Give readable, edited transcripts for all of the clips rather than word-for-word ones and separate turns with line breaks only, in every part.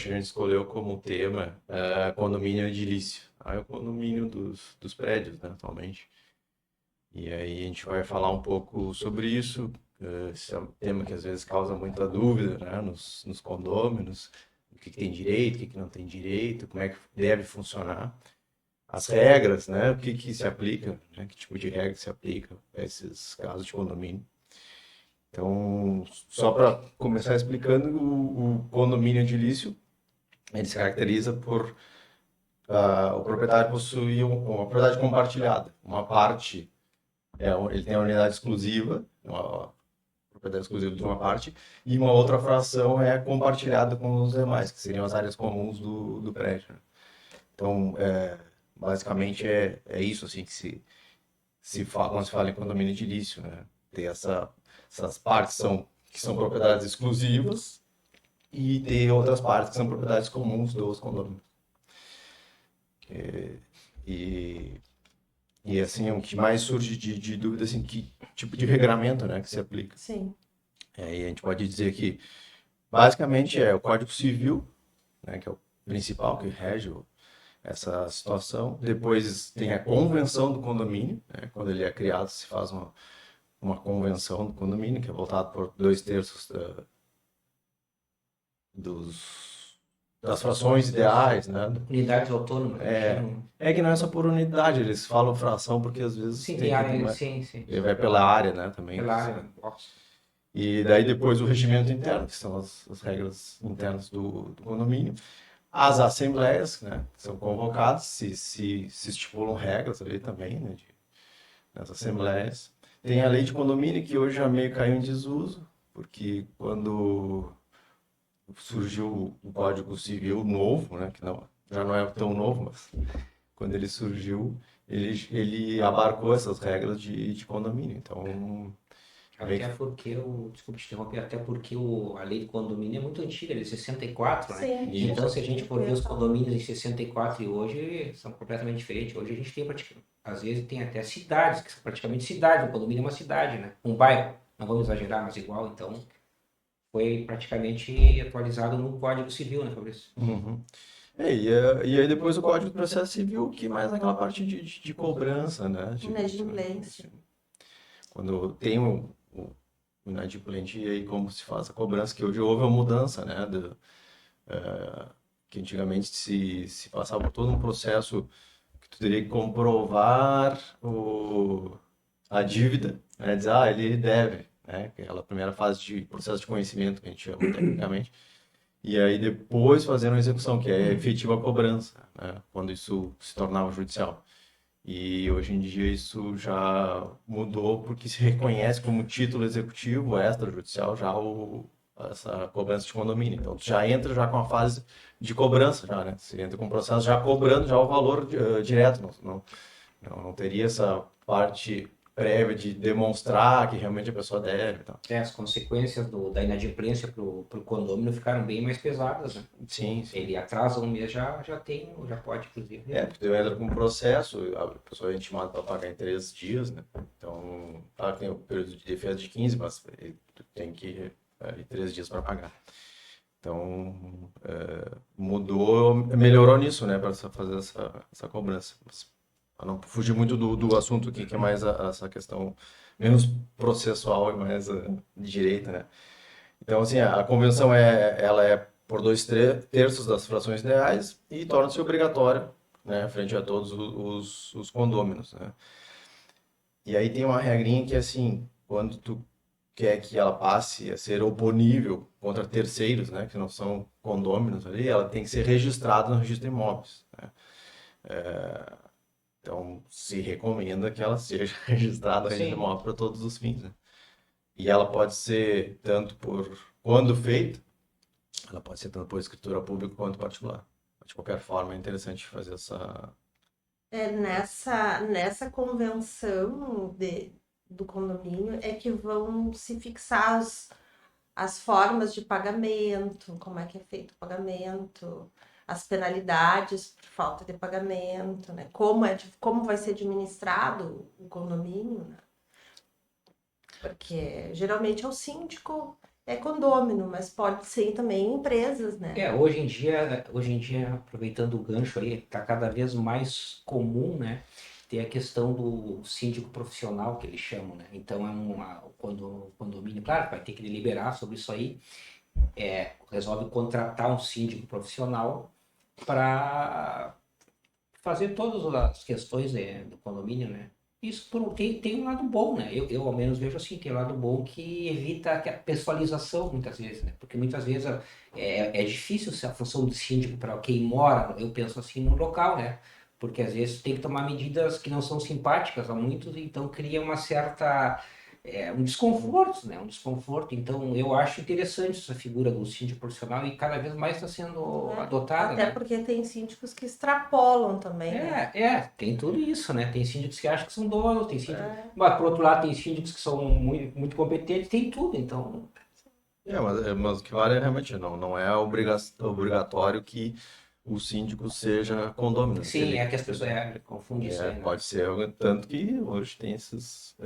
hoje a gente escolheu como tema condomínio edilício. Aí é o condomínio dos prédios, né, atualmente. E aí a gente vai falar um pouco sobre isso. Esse é um tema que às vezes causa muita dúvida, né, nos condôminos. O que tem direito, o que não tem direito, como é que deve funcionar. As regras, né, o que se aplica, né, que tipo de regra se aplica a esses casos de condomínio. Então, só para começar explicando, o condomínio edilício, ele se caracteriza por o proprietário possuir uma propriedade compartilhada. Uma parte, ele tem a unidade exclusiva, uma propriedade exclusiva de uma parte, e uma outra fração é compartilhada com os demais, que seriam as áreas comuns do prédio. Então, basicamente é isso assim que se fala, quando se fala em condomínio edilício, né? Ter essas partes que são propriedades exclusivas e ter outras partes que são propriedades comuns dos condomínios. E, e assim, o que mais surge de dúvida, assim, que tipo de regramento, né, que se aplica.
Sim.
E a gente pode dizer que, basicamente, é o Código Civil, né, que é o principal que rege essa situação. Depois tem a convenção do condomínio, né, quando ele é criado, se faz uma convenção do condomínio, que é voltado por 2/3 das frações ideais, né?
Unidades autônomas,
Que não é só por unidade, eles falam fração porque às vezes
sim,
tem
área,
que...
sim.
Ele vai pela área, né, também.
Pela área.
E daí depois o regimento interno, que são as regras internas do condomínio. As assembleias, né, que são convocadas, se estipulam regras ali também, né, nas assembleias. Tem a lei de condomínio, que hoje já meio caiu em desuso, porque quando surgiu o Código Civil novo, né, que já não é tão novo, mas quando ele surgiu, ele abarcou essas regras de condomínio. Então,
até porque, desculpe te interromper, até porque a lei do condomínio é muito antiga, de 64, né?
Sim.
Então, se a gente for ver os condomínios de 64 e hoje, são completamente diferentes. Hoje a gente tem, às vezes, tem até cidades, que são praticamente cidades. Um condomínio é uma cidade, né? Um bairro, não vamos exagerar, mas igual. Então, foi praticamente atualizado no Código Civil, né, Fabrício?
Uhum. E aí depois o Código de Processo Civil, que mais naquela parte de cobrança, né?
Inadimplência.
Quando tem o inadimplente, e aí como se faz a cobrança, que hoje houve uma mudança, né? Que antigamente se passava por todo um processo que tu teria que comprovar a dívida, né? Dizer, ele deve, né? Aquela primeira fase de processo de conhecimento, que a gente chama tecnicamente. E aí depois fazer uma execução, que é a efetiva cobrança, né? Quando isso se tornava judicial. E hoje em dia isso já mudou porque se reconhece como título executivo extrajudicial já essa cobrança de condomínio. Então tu já entra já com a fase de cobrança já, né? Você entra com o processo já cobrando já o valor direto, não teria essa parte prévia de demonstrar que realmente a pessoa deve. Então.
As consequências da inadimplência para o condomínio ficaram bem mais pesadas, né?
Sim.
Ele atrasa um mês, já pode, inclusive.
Porque tu entra com um processo, a pessoa é intimada para pagar em 3 dias, né? Então, claro que tem o período de defesa de 15, mas tu tem que ir 3 dias para pagar. Então, melhorou nisso, né? Para fazer essa cobrança. Para não fugir muito do assunto aqui, que é mais essa questão menos processual e mais de direito, né? Então, assim, a convenção ela é por 2/3 das frações ideais e torna-se obrigatória, né, frente a todos os condôminos, né? E aí tem uma regrinha que, assim, quando tu quer que ela passe a ser oponível contra terceiros, né, que não são condôminos ali, ela tem que ser registrada no registro de imóveis, né? Então, se recomenda que ela seja registrada no registro de imóveis para todos os fins, né? E ela pode ser tanto quando feita, ela pode ser tanto por escritura pública quanto particular. De qualquer forma, é interessante fazer essa...
Nessa convenção do condomínio é que vão se fixar as formas de pagamento, como é que é feito o pagamento, as penalidades por falta de pagamento, né? Como vai ser administrado o condomínio, né? Porque geralmente é o síndico é condômino, mas pode ser também empresas, né?
Hoje em dia, aproveitando o gancho aí, está cada vez mais comum, né, ter a questão do síndico profissional, que eles chamam, né? Então, quando o condomínio, claro, vai ter que deliberar sobre isso aí, resolve contratar um síndico profissional para fazer todas as questões, né, do condomínio, né? Isso tem um lado bom, né? Eu ao menos vejo assim, tem um lado bom que evita a pessoalização muitas vezes, né? Porque muitas vezes é difícil ser a função do síndico para quem mora, eu penso assim, no local, né? Porque às vezes tem que tomar medidas que não são simpáticas a muitos, então cria uma certa um desconforto, né? Um desconforto. Então eu acho interessante essa figura do síndico profissional e cada vez mais está sendo
Né?
adotada,
Até
né?
porque tem síndicos que extrapolam também, né?
Tem tudo isso, né? Tem síndicos que acham que são donos, tem síndicos.
É,
Mas por outro lado, tem síndicos que são muito, muito competentes, tem tudo, então.
Mas o que vale é realmente não é obrigatório que o síndico seja condômino.
Sim, é que as pessoas confundem isso aí, né?
Pode ser, tanto que hoje tem essas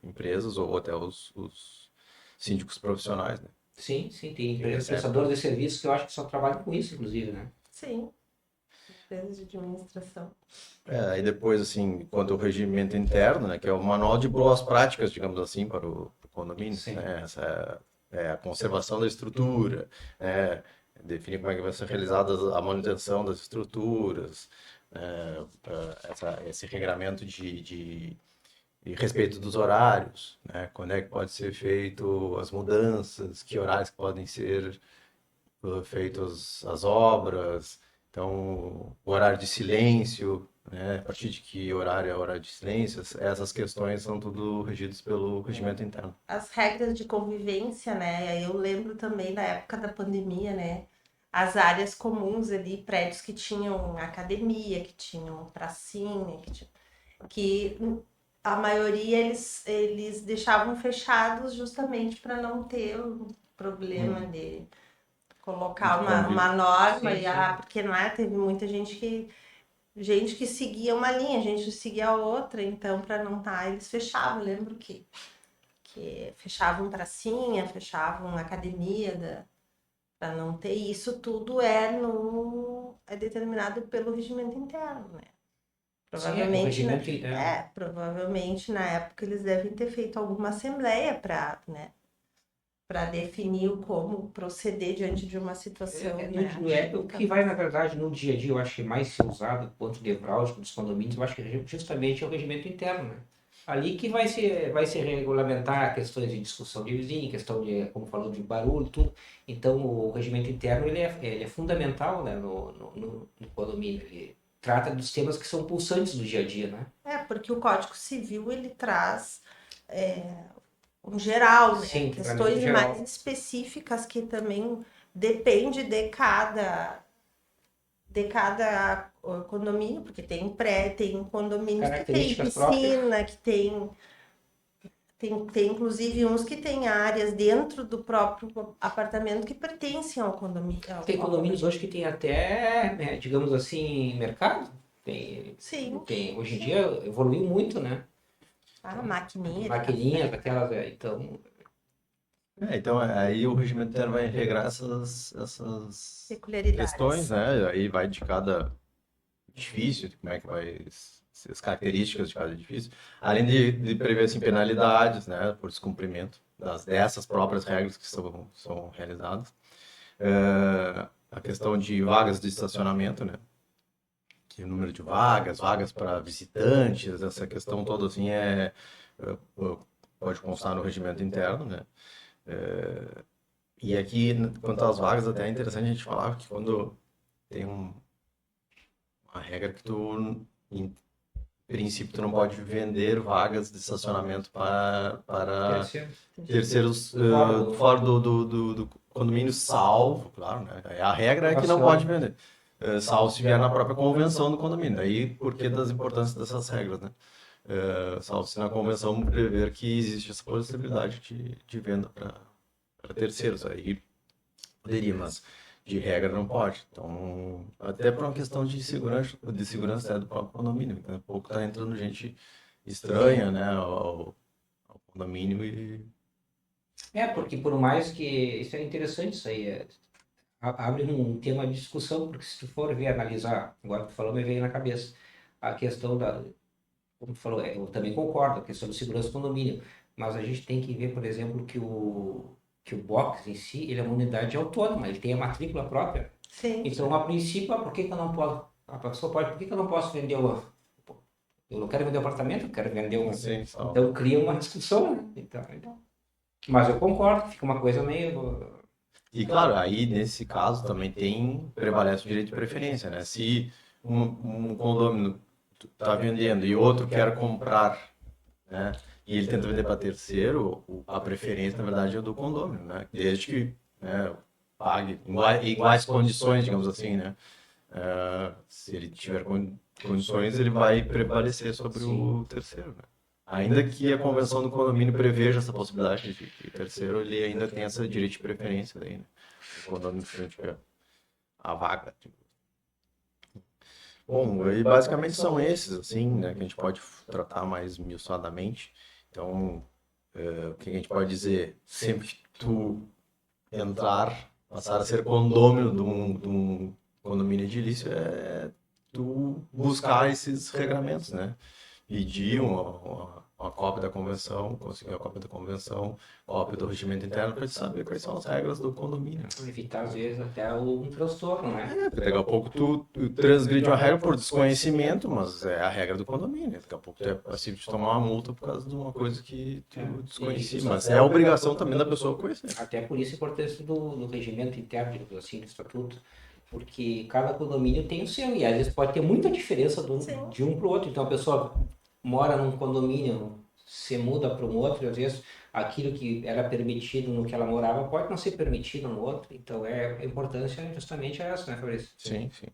empresas ou até os síndicos profissionais, né?
Sim, sim, tem
Que
empresas
recebem.
prestadoras de serviços que eu acho que só trabalham com isso, inclusive, né?
sim, empresas de administração.
Aí depois, assim, quanto ao regimento interno, né, que é o manual de boas práticas, digamos assim, para o condomínio,
Sim.
né, essa é a conservação da estrutura, né, definir como é que vai ser realizada a manutenção das estruturas, né, esse regramento de respeito dos horários, né, quando é que pode ser feito as mudanças, que horários que podem ser feitas as obras, então o horário de silêncio, né? A partir de que horário é horário de silêncio, essas questões são tudo regidas pelo regimento interno.
As regras de convivência, né? Eu lembro também da época da pandemia, né? As áreas comuns ali, prédios que tinham academia, que tinham pracinha, que a maioria eles deixavam fechados justamente para não ter o problema de colocar
De
uma
convívio.
norma
Sim, sim.
porque não é, teve muita gente que seguia uma linha, gente que seguia a outra, então para não estar, eles fechavam, lembro que fechavam pracinha, fechavam academia para não ter isso tudo é determinado pelo regimento interno, né?
Sim, é que o
Provavelmente,
regimento.
provavelmente na época eles devem ter feito alguma assembleia para, né, para definir como proceder diante de uma situação, né?
O que vai, na verdade, no dia a dia, eu acho que mais ser usado, ponto nevrálgico dos condomínios, eu acho que justamente é o regimento interno, né? Ali que vai se regulamentar questões de discussão de vizinho, questão de, como falou, de barulho, tudo. Então, o regimento interno, ele é fundamental, né, no condomínio. Ele trata dos temas que são pulsantes do dia a dia, né?
Porque o Código Civil ele traz um geral, né?
Sim, tratamento
Questões mais
geral.
específicas que também depende de cada condomínio, porque tem condomínios que tem
Características próprias.
piscina, que tem inclusive uns que têm áreas dentro do próprio apartamento que pertencem ao condomínio.
Tem condomínios hoje que tem até, né, digamos assim, mercado.
Sim,
Hoje em dia evoluiu muito, né?
maquininha de
Maquininhas,
café,
aquelas, então,
Então, aí o regimento interno vai regrar essas questões,
peculiaridades.
né? Aí vai de cada edifício, de como é que vai ser as características de cada edifício, além de prever assim, penalidades, né, por descumprimento dessas próprias regras que são realizadas. A questão de vagas de estacionamento, né, que o número de vagas para visitantes, essa questão toda assim pode constar no regimento interno, né. E aqui, quanto às vagas, até é interessante a gente falar que quando tem uma regra que tu, em princípio, tu não pode vender vagas de estacionamento para terceiros fora do condomínio, salvo, claro, né? A regra é que não pode vender, salvo se vier na própria convenção do condomínio. Aí, por que das importâncias dessas regras, né? Salvo se na convenção prever que existe essa possibilidade de venda para terceiros. Aí poderia, mas de regra não pode. Então, até por uma questão de segurança do próprio condomínio. Daqui a pouco tá entrando gente estranha, né, ao condomínio
Porque por mais que... Isso é interessante, isso aí. Abre um tema de discussão, porque se tu for ver, analisar, agora que tu falou, me veio na cabeça a questão da... Como tu falou, eu também concordo, a questão de segurança do condomínio, mas a gente tem que ver, por exemplo, que o box em si, ele é uma unidade autônoma, ele tem a matrícula própria.
Sim.
Então, a princípio, por que que eu não posso... A pessoa pode, por que que eu não posso vender uma... Eu não quero vender um apartamento, eu quero vender uma...
Sim, só.
Então, cria uma discussão, né? Então... Mas eu concordo, fica uma coisa meio...
E claro, aí nesse caso também prevalece o direito de preferência, né? Se um condomínio está vendendo e outro quer comprar, né? E ele tenta vender para terceiro, a preferência na verdade é do condomínio, né? Desde que, né, pague iguais condições, digamos assim, né? Se ele tiver condições, ele vai prevalecer sobre o terceiro, né? Ainda que a convenção do condomínio preveja essa possibilidade de que o terceiro ele ainda tem esse direito de preferência daí, né? O condomínio frente a vaga. Bom, e basicamente são esses, assim, né, que a gente pode tratar mais esmiuçadamente. Então, o que a gente pode dizer? Sempre que tu passar a ser condômino de um condomínio edilício, é tu buscar esses regramentos, né? Pedir uma cópia da convenção, conseguir a cópia da convenção, cópia do regimento interno, para saber quais são as regras do condomínio.
Evitar, às vezes, até um transtorno, né?
Daqui a pouco tu transgride uma regra por desconhecimento, mas é a regra do condomínio. Daqui a pouco tu é passível de tomar uma multa por causa de uma coisa que tu desconhecia. Mas é a obrigação também da pessoa conhecer.
Até por isso a importância do regimento interno, digamos assim, do estatuto, porque cada condomínio tem o seu, e às vezes pode ter muita diferença
Sim.
de um para o outro. Então a pessoa mora num condomínio, se muda para um outro, e às vezes aquilo que era permitido no que ela morava pode não ser permitido no outro. Então a importância justamente é essa, né, Fabrício?
Sim, sim.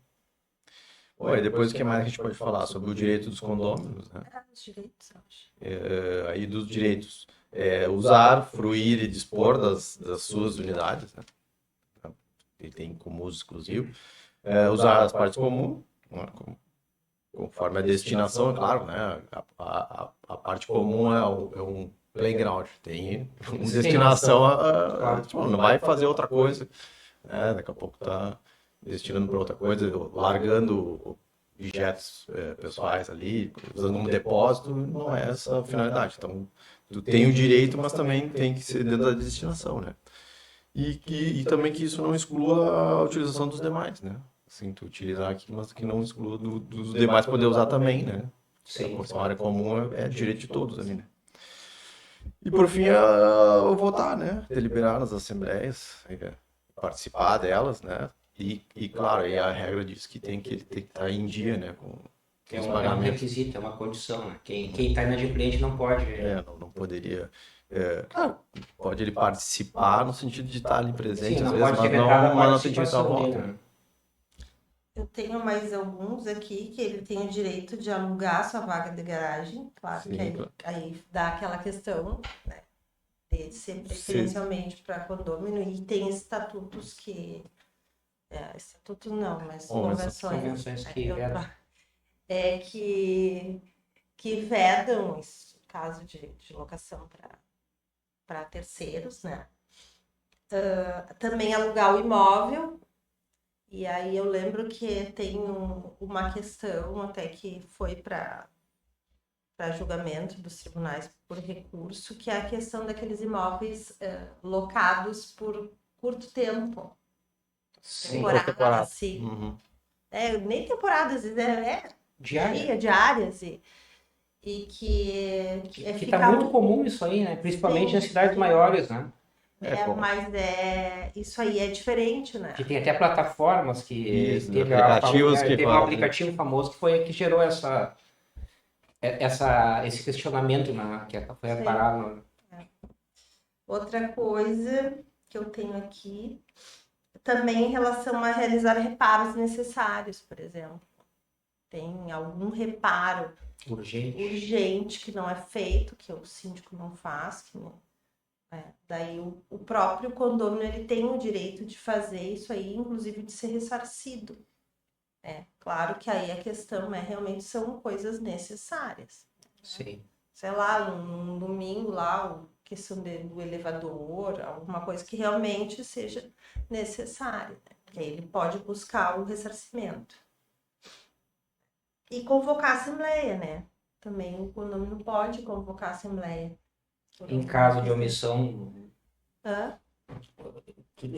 Bom, e depois o que mais a gente pode falar? Sobre o direito dos condôminos, né?
Os direitos, acho.
Aí dos direitos. Usar, fruir e dispor das suas unidades, né? Ele tem como uso exclusivo. Usar as partes comuns, né? Conforme a destinação, é claro, né? A parte comum é um playground, tem uma destinação, tipo, não vai fazer outra coisa, né? Daqui a pouco tá destinando para outra coisa, largando objetos pessoais ali, usando como depósito, não é essa a finalidade. Então, tu tem o direito, mas também tem que ser dentro da destinação, né? E também que isso não exclua a utilização dos demais, né? Assim, tu utilizar aqui, mas que não exclua dos demais poder usar também, né?
Sim.
Por ser uma área comum, é direito de todos ali, né? E por fim, votar, né? Deliberar nas assembleias, participar delas, né? E claro, aí a regra diz que tem que estar em dia, né? Com
É
os
um
pagamentos.
requisito, é uma condição, né? Quem está inadimplente não pode.
Não poderia. Claro, pode ele participar no sentido de estar ali presente,
Sim,
às
não
vezes,
pode
mas
ter vetado a
não tem direito a
participação
voto.
dele, né?
Eu tenho mais alguns aqui que ele tem o direito de alugar sua vaga de garagem, claro
Sim,
que
claro.
aí dá aquela questão, né, de ser preferencialmente para condomínio, e tem estatutos que, estatutos não, mas
Convenções que vedam.
que vedam esse caso de locação para terceiros, né? Também alugar o imóvel. E aí eu lembro que tem uma questão até que foi para julgamento dos tribunais por recurso, que é a questão daqueles imóveis locados por curto tempo.
Sim,
Temporada, assim.
Uhum.
Nem temporada, às vezes
diária.
diárias. E que
Que
fica
tá muito comum isso aí, né? Principalmente
Sim,
nas cidades
sim.
maiores, né?
Mas isso aí é diferente, né?
Que tem até plataformas que
Isso,
teve,
aplicativos que
teve um
fazem.
aplicativo famoso que foi que gerou esse questionamento, né? Que foi
Sim.
parar no...
Outra coisa que eu tenho aqui, também em relação a realizar reparos necessários, por exemplo. Tem algum reparo urgente que não é feito, que o síndico não faz, daí o próprio condomínio ele tem o direito de fazer isso aí, inclusive de ser ressarcido. Claro que aí a questão realmente são coisas necessárias.
Sim.
Sei lá, num domingo lá, questão do elevador, alguma coisa que realmente seja necessária, né? Que aí ele pode buscar o ressarcimento. E convocar a assembleia, né? Também o condomínio pode convocar a assembleia.
Em caso de omissão.
Hã?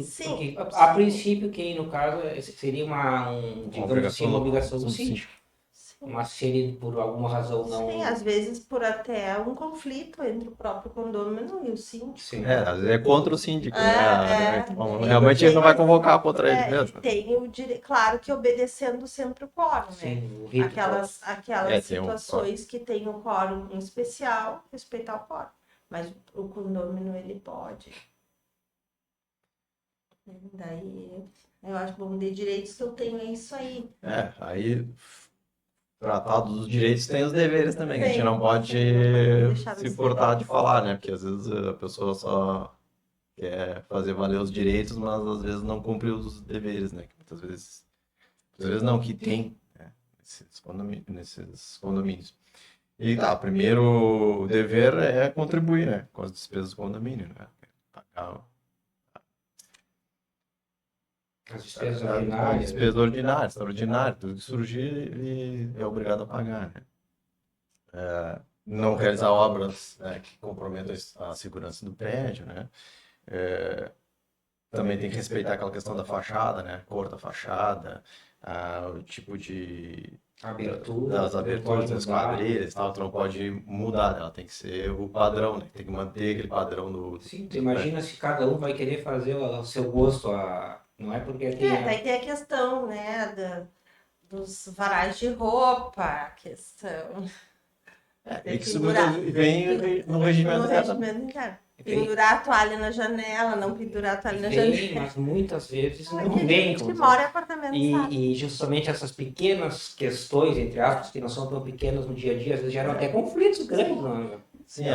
Sim.
Porque, a princípio, que no caso seria digamos assim, uma obrigação do síndico.
Sim.
Mas se ele, por alguma razão, não.
Sim, às vezes por até um conflito entre o próprio condomínio e o síndico.
Sim.
Às vezes é contra o síndico, Então,
Ele
realmente ele não vai convocar contra ele mesmo.
Tem o direito, claro que obedecendo sempre o quórum, né?
Sim, o rito.
Aquelas
tem um
situações que tem um quórum em especial, respeitar o quórum. Mas o condomínio, ele pode. Daí, eu acho bom, de direitos que eu tenho é isso aí.
Aí, tratado dos direitos tem os deveres também, que a gente não pode
deixar
se
de
furtar
ser.
de falar, né? Porque às vezes a pessoa só quer fazer valer os direitos, mas às vezes não cumpre os deveres, né? Que muitas vezes não, que tem, né? Nesses condomínios. E tá, o primeiro dever é contribuir, né? Com as despesas do condomínio, né? Pagar
As despesas
as
ordinárias.
despesas ordinárias, extraordinárias, tudo que surgir, ele é obrigado a pagar, né? Não realizar obras, né, que comprometam a segurança do prédio, né? Também tem que respeitar aquela questão da fachada, né? A cor da fachada, o tipo de
Abertura.
das aberturas, das quadrilhas, tal, tu não pode mudar, né? Ela tem que ser o padrão, né? Tem que manter aquele padrão do.
Sim, tu imagina se cada um vai querer fazer o seu gosto, não é porque tem.
Daí tem a questão, né, dos varais de roupa, a questão.
Isso vem no regimento
interno. Pendurar a toalha na janela, não pendurar a toalha na janela.
Mas muitas vezes não
Tem
vem.
gente que mora em apartamento, sabe?
E justamente essas pequenas questões, entre aspas, que não são tão pequenas no dia a dia, às vezes geram até conflitos grandes. Não?
Sim,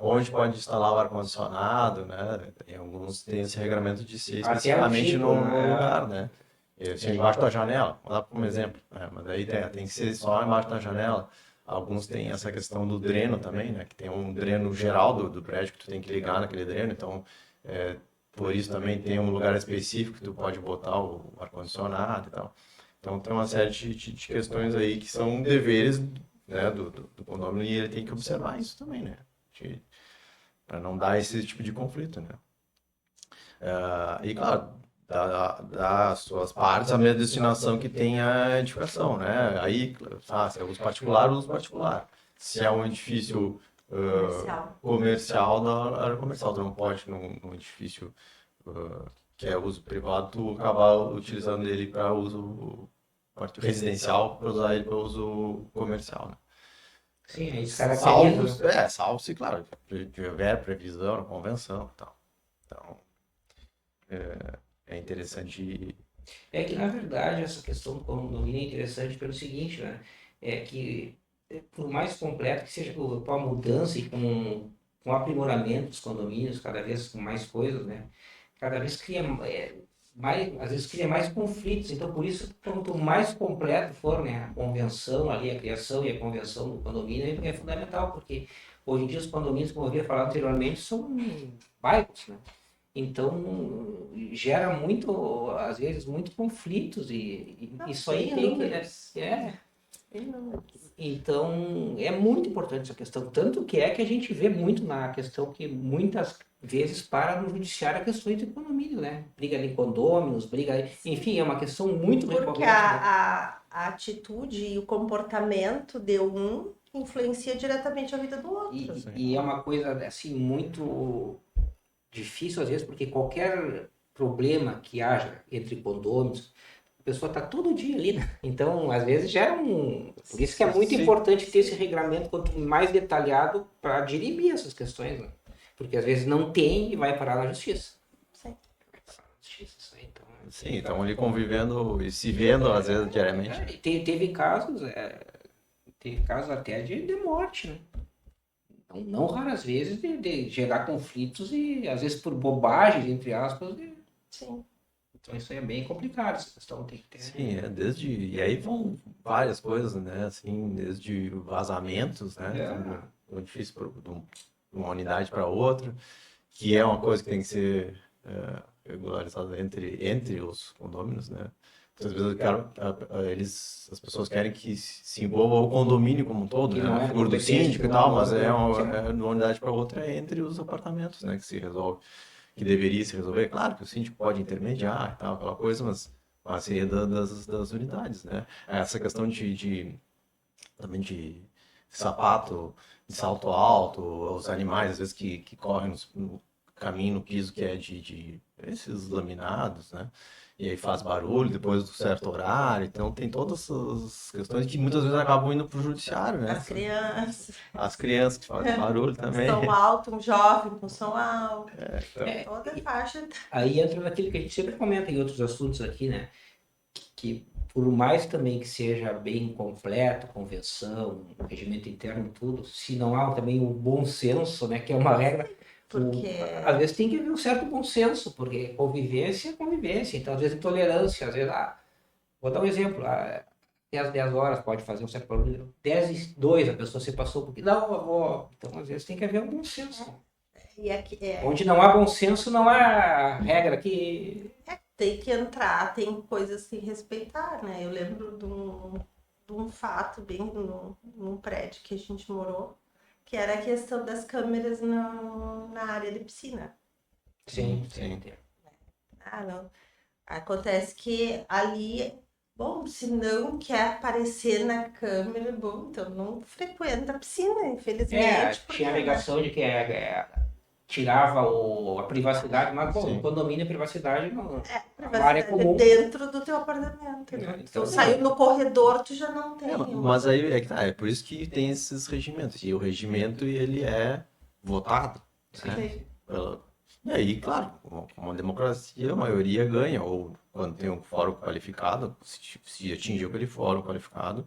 onde pode instalar o ar-condicionado, né? Tem alguns tem esse regramento de ser especificamente no lugar, né? Embaixo da janela, vou dar como exemplo, né? Mas aí tem que ser só embaixo da janela. Alguns têm essa questão do dreno também, né? Que tem um dreno geral do prédio que tu tem que ligar naquele dreno, então por isso também tem um lugar específico que tu pode botar o ar-condicionado e tal. Então tem uma série de questões aí que são deveres, né, do condomínio e ele tem que observar isso também, né? Para não dar esse tipo de conflito, né? E claro, dar as suas partes a mesma destinação que tem a edificação, né? Aí, se é uso particular, uso particular. Se é um edifício comercial, da área comercial, tu não pode num edifício que é uso privado, tu acabar utilizando ele para uso residencial, para usar ele para uso comercial, né?
Sim, aí caracteriza.
Salvo se, claro, tiver previsão, convenção e tal. Então, é interessante.
É que, na verdade, essa questão do condomínio é interessante pelo seguinte, né? É que, por mais completo que seja com a mudança e com o aprimoramento dos condomínios, cada vez com mais coisas, né? Cada vez cria às vezes cria mais conflitos. Então, por isso, quanto mais completo for, né, a convenção ali, a criação e a convenção do condomínio é fundamental, porque hoje em dia os condomínios, como eu havia falado anteriormente, são bairros, né? Então, gera muito, às vezes, muito conflitos e isso aí tem que... Então, é muito importante essa questão, tanto que a gente vê muito na questão que muitas vezes para no judiciário a questão de condomínio, né? Briga em condôminos, enfim, é uma questão muito recorrente.
Porque a atitude e o comportamento de um influencia diretamente a vida do outro.
E é uma coisa, assim, muito difícil às vezes, porque qualquer problema que haja entre condôminos, a pessoa está todo dia ali, né? Então, às vezes gera Por isso que é muito importante ter esse regramento quanto mais detalhado para dirimir essas questões, né? Porque às vezes não tem e vai parar na justiça.
Sim.
Vai parar na justiça, isso aí, então...
Sim, estão ali convivendo e se vendo, às vezes, diariamente.
Teve casos até de morte, né? Então, não raras vezes de gerar conflitos e, às vezes, por bobagens, entre aspas.
Sim.
Então, isso aí é bem complicado, essa questão tem que ter.
Sim, e aí vão várias coisas, né? Assim, desde vazamentos, né? É difícil uma unidade para outra, que é uma coisa que tem que ser regularizada entre os condôminos, né? Muitas vezes as pessoas querem que se envolva o condomínio como um todo,
Que
né?
não
A
é
figura do
competência
síndico e
de um
tal,
do
mas
outro, né?
de uma unidade para outra é entre os apartamentos, né? Que se resolve, que deveria se resolver. Claro que o síndico pode intermediar e tal, aquela coisa, mas seria das unidades, né? Essa questão também de sapato, de salto alto, os animais, às vezes, que correm no caminho, no piso, que é de esses laminados, né? E aí faz barulho depois do certo horário. Então tem todas essas questões que muitas vezes acabam indo para o judiciário, né?
As crianças,
As crianças que fazem barulho também.
som alto, um jovem com som alto,
É,
toda faixa.
aí entra naquilo que a gente sempre comenta em outros assuntos aqui, né? Que por mais também que seja bem completo, convenção, regimento interno, tudo, se não há também o bom senso, né? Que é uma regra.
Porque
Às vezes tem que haver um certo bom senso, porque convivência é convivência. Então, às vezes, intolerância, às vezes, vou dar um exemplo, até às 10 horas pode fazer um certo problema. 10:02 a pessoa se passou porque não, avó. Então, às vezes, tem que haver um bom senso.
e aqui,
Onde não há bom senso, não há regra que.
tem que entrar, tem coisas que respeitar, né? Eu lembro de um fato bem num prédio que a gente morou, que era a questão das câmeras na área de piscina.
Sim,
Sim.
Não. Acontece que ali, bom, se não quer aparecer na câmera, bom, então não frequenta a piscina, infelizmente. porque,
tinha a alegação de que tirava a privacidade, mas, pô,
Sim.
no condomínio a privacidade não. Uma
privacidade
área comum.
dentro do teu apartamento, né?
Então,
Então, saiu no corredor, tu já não tem.
Mas aí é que tá, é por isso que tem esses regimentos. E o regimento, ele é votado, né?
Sim.
E aí, claro, como uma democracia, a maioria ganha, ou quando tem um fórum qualificado, se atingir aquele fórum qualificado,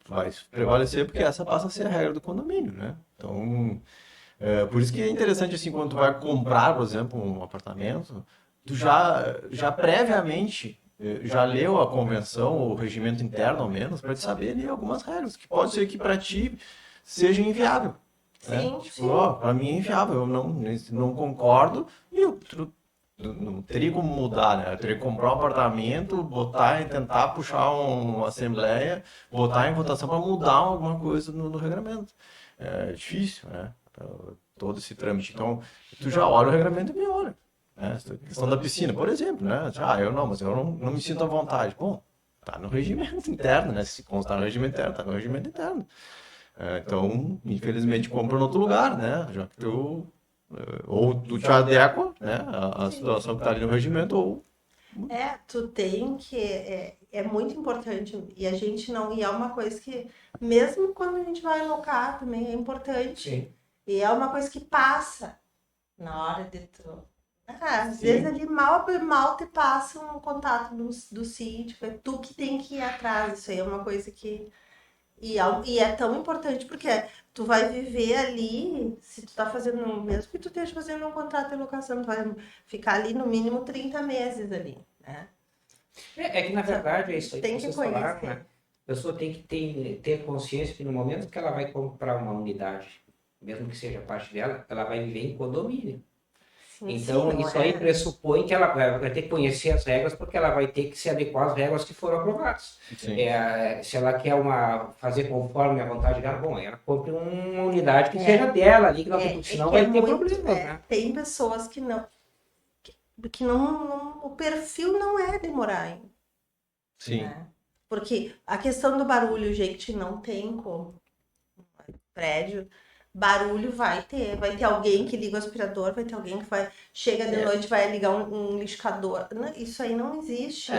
vai prevalecer, porque essa passa a ser a regra do condomínio, né? Então, por isso que é interessante, assim, quando tu vai comprar, por exemplo, um apartamento, tu já previamente já leu a convenção, o regimento interno, ao menos, para te saber ali algumas regras, que pode ser que para ti seja inviável.
Sim,
Tipo,
sim.
para mim é inviável, eu não concordo e eu não teria como mudar, né? Eu teria que comprar um apartamento, botar e tentar puxar uma assembleia, botar em votação para mudar alguma coisa no regramento. É difícil, né? Todo esse trâmite. Então, tu já olha o regramento e melhora. Né? Essa questão da piscina, por exemplo, né? Mas eu não me sinto à vontade. Bom, tá no regimento interno, né? Se constar no regimento interno, tá no regimento interno. Então, infelizmente, compra em outro lugar, né? Já que ou tu te adequa, né? A situação que está ali no regimento, ou.
Tu tem que. É muito importante. E a gente não. E é uma coisa que, mesmo quando a gente vai alocar, também é importante.
Sim.
E é uma coisa que passa na hora de tu. Às
Sim.
vezes ali mal te passa um contato do síndico. É tu que tem que ir atrás. Isso aí é uma coisa que. E é tão importante porque tu vai viver ali, se tu tá fazendo, mesmo que tu esteja fazendo um contrato de locação, tu vai ficar ali no mínimo 30 meses ali, né?
É que, na verdade, é isso aí
Tem
que
que
vocês falaram,
conhecer.
né? A pessoa tem que ter consciência que no momento que ela vai comprar uma unidade, mesmo que seja parte dela, ela vai viver em condomínio.
Sim,
Então,
sim, não
isso aí
é?
pressupõe que ela vai ter que conhecer as regras, porque ela vai ter que se adequar às regras que foram aprovadas.
Sim.
Se ela quer fazer conforme a vontade dela, bom, ela compre uma unidade que seja dela ali, que não tem, senão vai ter problemas, né?
Tem pessoas que o perfil não é de morar em,
Sim.
né? Porque a questão do barulho, gente, não tem como. Prédio, barulho vai ter alguém que liga o aspirador, vai ter alguém que chega de noite, vai ligar um liquidificador. Isso aí não existe.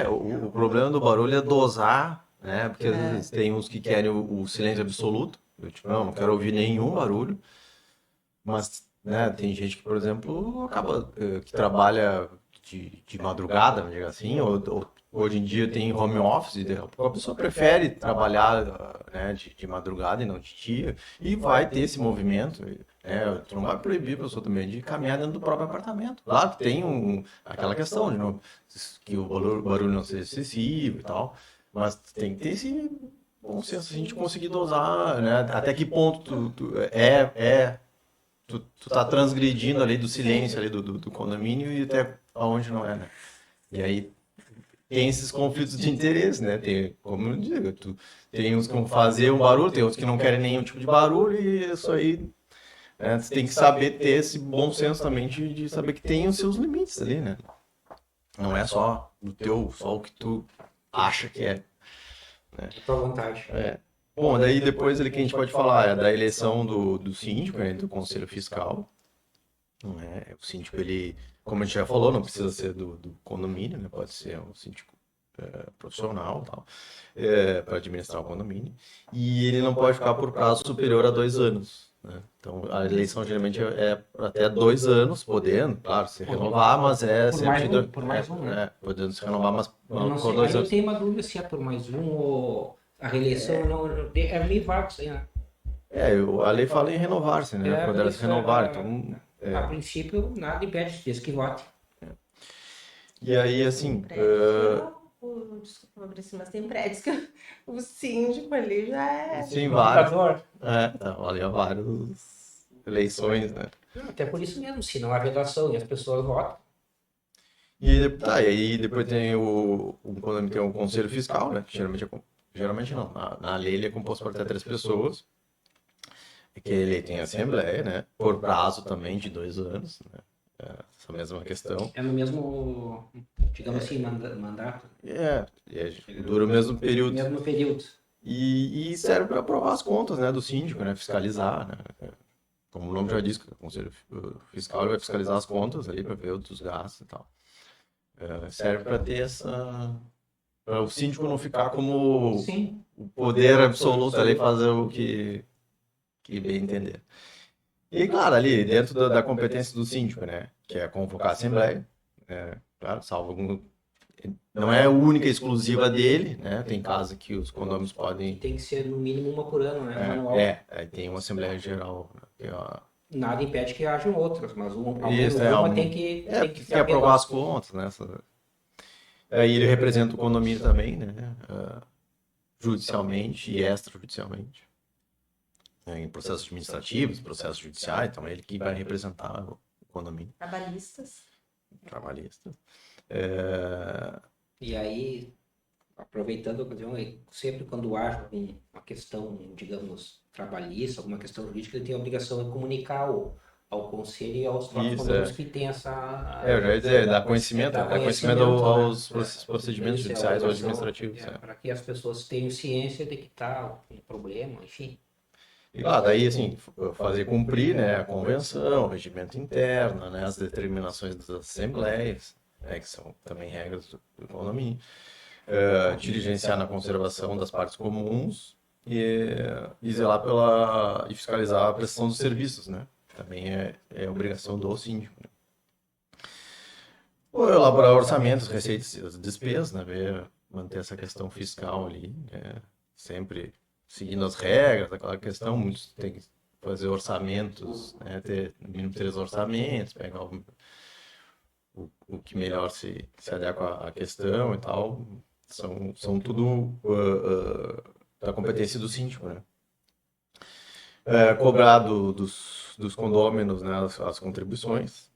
O problema do barulho é dosar, né? Porque às vezes tem uns que querem o silêncio absoluto. Eu, tipo, não quero ouvir nenhum barulho. Mas, né, tem gente que, por exemplo, acaba que trabalha de madrugada, vamos dizer assim, ou hoje em dia tem home office, a pessoa prefere trabalhar, né, de madrugada e não de dia, e vai ter esse movimento, né? Tu não vai proibir a pessoa também de caminhar dentro do próprio apartamento. Claro que tem aquela questão de que o barulho não seja excessivo e tal, mas tem que ter esse bom senso, a gente conseguir dosar, né? Até que ponto é tu tá transgredindo ali do silêncio ali do condomínio e até aonde não é, né? E aí tem esses conflitos de interesse, né? Tem, como eu digo, tem uns que vão fazer um barulho, tem outros que não querem nenhum tipo de barulho e isso aí, né? Tu tem que saber ter esse bom senso também de saber que tem os seus limites ali, né? Não é só só o que tu acha que é.
Tua vontade.
Bom, daí depois ali que a gente pode falar é da eleição do síndico, né, do conselho fiscal. Não é? O síndico, ele, como a gente já falou, não precisa ser do condomínio, né? Pode ser um síndico profissional, tal, para administrar o condomínio. E ele não pode ficar por prazo superior a 2 anos, né? Então, a eleição geralmente é até 2 anos, podendo, claro, se renovar, mas é
Por
sempre
mais
de
um, por mais um, né?
podendo se renovar, mas
Eu não
por
sei,
dois
aí eu
anos.
tenho uma dúvida se é por mais um ou a reeleição não é meio vago isso aí, né?
A lei fala em renovar-se, né?
É,
Poderá se
isso
renovar,
é,
então...
a princípio nada impede, desde que vote.
E aí,
Tem
assim,
prédios desculpa, Fabrício, mas tem prédios que o síndico ali já é.
sim, vários.
Ditador.
Ali há várias eleições, né?
Não, até por isso mesmo, se não há vedação e as pessoas votam.
E aí depois tem quando tem o conselho fiscal, né? Que geralmente não, na lei ele é composto por até 3 pessoas, que ele tem assembleia, né? Por prazo também de 2 anos, né? Essa mesma questão.
É no mesmo, digamos assim, mandato.
Dura o mesmo período.
Mesmo período.
E serve para aprovar as contas, né, do síndico, né? Fiscalizar, né? Como o nome já diz, o conselho fiscal ele vai fiscalizar as contas ali para ver os gastos e tal. Serve para ter para o síndico não ficar como
Sim.
o poder absoluto ali, fazer o que bem entender. E claro, ali dentro da competência do síndico, né? Que é convocar a assembleia, claro, salvo algum. Não é única e exclusiva dele, né? Tem casos que os condôminos podem.
Tem que ser no mínimo uma por ano, né? Anual.
Aí tem uma assembleia geral, né? Que
Nada impede que hajam outras, mas ao
Isso,
menos uma tem que
tem que aprovar as contas, né? Aí ele representa o condomínio também, né? Judicialmente e extrajudicialmente. Em processos administrativos, processos judiciais, então é ele que vai representar o condomínio. Trabalhista.
E aí, aproveitando a ocasião, sempre quando há uma questão, digamos, trabalhista, alguma questão jurídica, ele tem a obrigação de comunicar ao conselho e aos próprios condomínios que tem essa...
eu já ia dizer, dar conhecimento aos procedimentos judiciais ou administrativos.
Para que as pessoas tenham ciência de que está um problema, enfim.
E lá, daí, assim, fazer cumprir, né, a convenção, o regimento interno, né, as determinações das assembleias, né, que são também regras do condomínio, diligenciar na conservação das partes comuns e zelar e fiscalizar a prestação dos serviços, né, também é obrigação do síndico, né. Elaborar orçamentos, receitas e as despesas, né, manter essa questão fiscal ali, né, sempre seguindo as regras, aquela questão, muitos têm que fazer orçamentos, né, ter no mínimo 3 orçamentos, pegar o que melhor se adequa à questão e tal, são tudo da competência do síndico, né. Cobrar dos condôminos, né, as contribuições,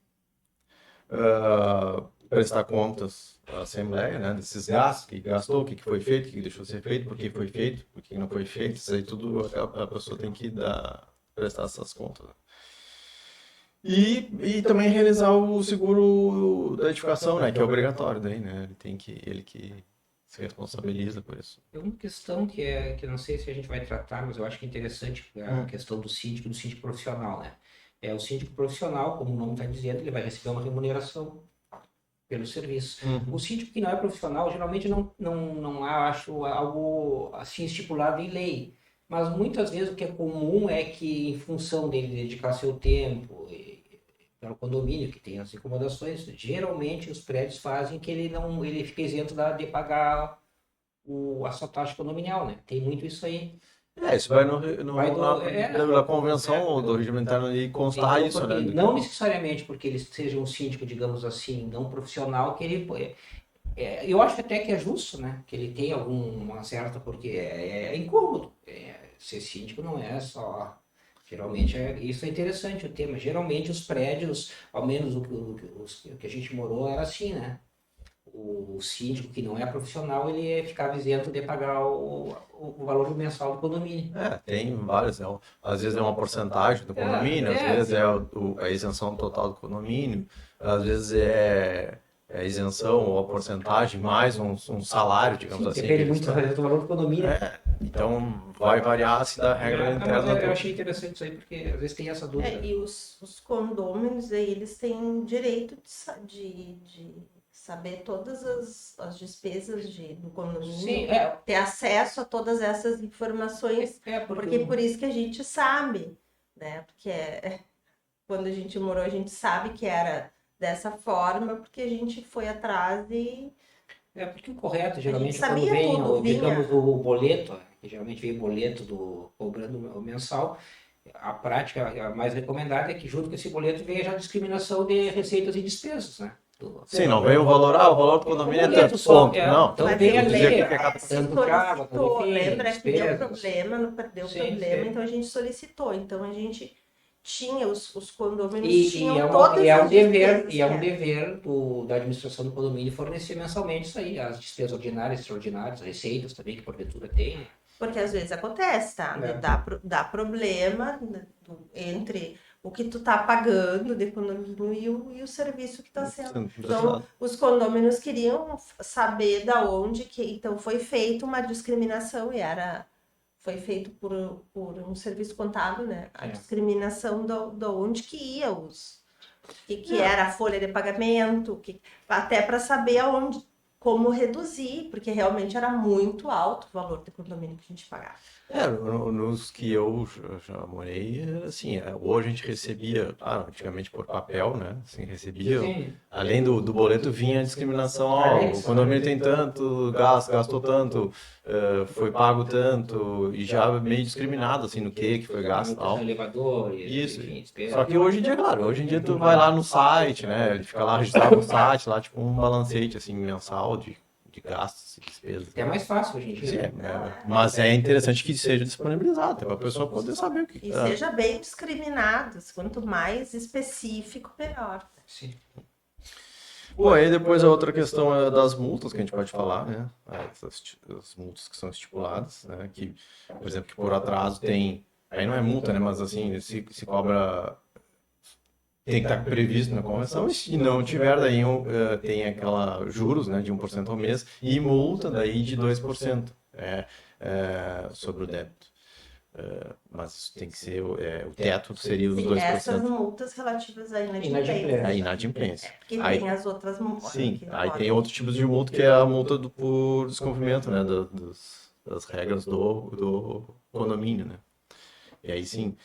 prestar contas à Assembleia, né, desses gastos, que gastou, o que foi feito, o que deixou de ser feito, por que foi feito, por que não foi feito, isso aí tudo a pessoa tem que prestar essas contas. E também realizar o seguro da edificação, né, que é obrigatório daí, né, ele que se responsabiliza por isso.
É uma questão que eu não sei se a gente vai tratar, mas eu acho que é interessante a questão do síndico profissional, né? O síndico profissional, como o nome está dizendo, ele vai receber uma remuneração pelo serviço. O síndico que não é profissional, geralmente não há, acho, algo assim estipulado em lei. Mas muitas vezes o que é comum é que, em função dele dedicar seu tempo para o condomínio, que tem as incomodações, geralmente os prédios fazem que ele fica isento de pagar a sua taxa condominial, né? Tem muito isso aí.
Isso vai na convenção do regime interno e constar isso, né?
Não necessariamente porque ele seja um síndico, digamos assim, não profissional, que ele... eu acho até que é justo, né? Que ele tenha alguma certa... Porque é incômodo. Ser síndico não é só Geralmente, isso é interessante o tema. Geralmente os prédios, ao menos o que a gente morou, era assim, né? O síndico que não é profissional, ele ficava isento de pagar o valor mensal do condomínio.
Tem vários, né? Às vezes é uma porcentagem do condomínio, às vezes é a isenção total do condomínio, às vezes é a isenção ou a porcentagem mais um salário, digamos
Sim,
assim.
depende muito do valor do condomínio.
Então vai variar assim da regra interna.
Eu achei interessante isso aí, porque às vezes tem essa dúvida.
E os condôminos aí, eles têm direito de saber todas as despesas do condomínio,
Sim,
ter acesso a todas essas informações, porque por isso que a gente sabe, né? Porque quando a gente morou, a gente sabe que era dessa forma, porque a gente foi atrás e
porque o correto, geralmente,
sabia
quando vem,
tudo,
digamos,
vinha.
o boleto, que geralmente vem boleto cobrando o mensal, a prática a mais recomendada é que junto com esse boleto venha já a discriminação de receitas e despesas, né?
Sim, não vem o valor do condomínio é tanto ponto. Não,
então
Mas
vem
ele
ali,
solicitou,
tanto de água, tanto de
lembra que deu
despesas.
problema, não perdeu
Sim,
problema,
sim.
então a gente solicitou. Então a gente tinha, os condôminos
E
tinham
é
todas as despesas
e é
que
um
eram.
dever da administração do condomínio fornecer mensalmente isso aí, as despesas ordinárias, extraordinárias, receitas também, que porventura tem.
Porque às vezes acontece, tá? Dá problema, né, entre o que tu tá pagando de condomínio e o serviço que tá sendo. Então, os condôminos queriam saber da onde que. Então, foi feita uma discriminação e foi feito por um serviço contábil, né? A discriminação do onde que ia que era a folha de pagamento, até para saber aonde, como reduzir, porque realmente era muito alto o valor do condomínio que a gente pagava.
Nos que eu já morei, assim, hoje a gente recebia, antigamente por papel, né? Assim, recebia, além do boleto vinha a discriminação, o condomínio tem tanto, gastou tanto, foi pago tanto, e já meio discriminado, assim, no que foi gasto e tal.
Elevadores,
Isso. Só que hoje em dia, claro, hoje em dia tu vai lá no site, né? Ele fica lá registrado no site, lá tipo um balancete, assim, mensal de gastos e despesas.
É mais fácil hoje em dia.
Sim, mas é interessante que seja disponibilizado, para a pessoa poder saber o que
E seja bem discriminado, quanto mais específico, melhor.
Sim.
Bom, aí depois a outra questão é das multas que a gente pode falar, né? As multas que são estipuladas, né? Que, por exemplo, que por atraso tem, aí não é multa, né? Mas assim, se cobra, tem que estar previsto na convenção, e se não tiver, daí tem aquela juros, né, de 1% ao mês e multa daí de 2% sobre o débito. Mas isso tem que ser, o teto seria os 2%.
Essas multas relativas à inadimplência.
A inadimplência.
Porque aí, tem as outras multas.
Sim, aí tem outros tipos de multa, que é a multa por descumprimento, né, das regras do condomínio, né. E aí sim,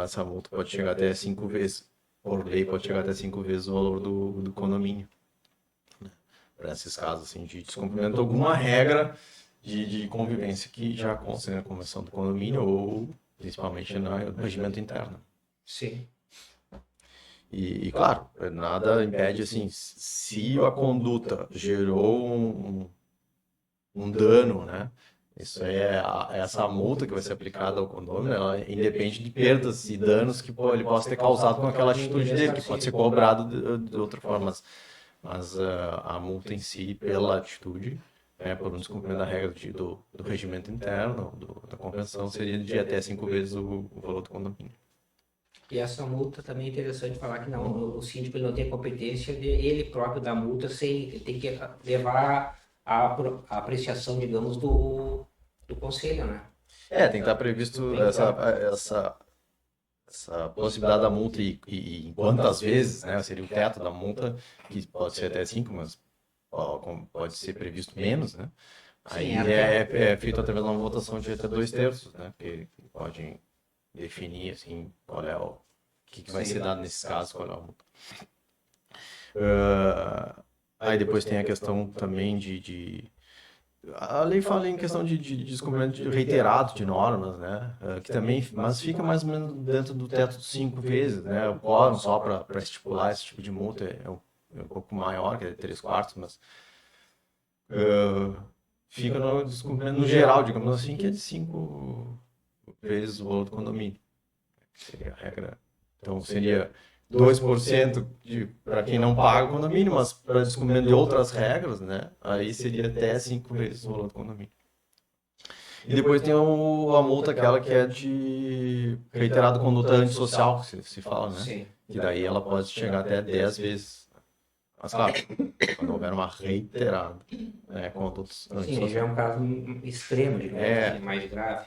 essa multa pode chegar até 5 vezes, por lei pode chegar até 5 vezes o valor do condomínio, né? Para esses casos assim, de descumprimento de alguma regra de convivência que já consta na convenção do condomínio ou principalmente no regimento interno.
Sim.
E claro, nada impede assim, se a conduta gerou um dano, né? Isso essa multa que vai ser aplicada ao condomínio, ela independe de perdas e danos que ele possa ter causado com aquela atitude dele, que pode ser cobrado de outra forma. Mas a multa em si, pela atitude, por um descumprimento da regra do regimento interno, da convenção, seria de até 5 vezes o valor do condomínio.
E essa multa também é interessante falar que não, o síndico não tem competência de ele próprio dar multa, ele tem que levar a apreciação, digamos, do conselho, né?
Tem que estar previsto essa possibilidade da multa e quantas vezes, né, seria o teto da multa, que pode ser até 5, mas pode ser previsto menos, né? Aí é feito através de uma votação de até 2/3, né? Que podem definir, assim, qual é o que vai ser dado nesses casos, qual é a multa. Aí depois tem a questão também a lei fala em questão de descumprimento reiterado de normas, né? Que também, mas fica mais ou menos dentro do teto de 5 vezes, né? O quórum só para estipular esse tipo de multa é um pouco maior, que é 3/4, mas fica no descumprimento no geral, digamos assim, que é de 5 vezes o valor do condomínio. seria a regra. Então seria 2% para quem não paga o condomínio, mas para descumprimento de outras regras, né? Aí seria até 5 vezes o valor do condomínio. E depois tem a multa aquela que é de reiterada conduta antissocial, que se fala, né?
Sim.
Que daí ela pode chegar até 10 vezes. Mas claro, quando houver uma reiterada, né, condutas
Sim, já é
antissociais.
um caso extremo, digamos,
É.
assim, mais grave.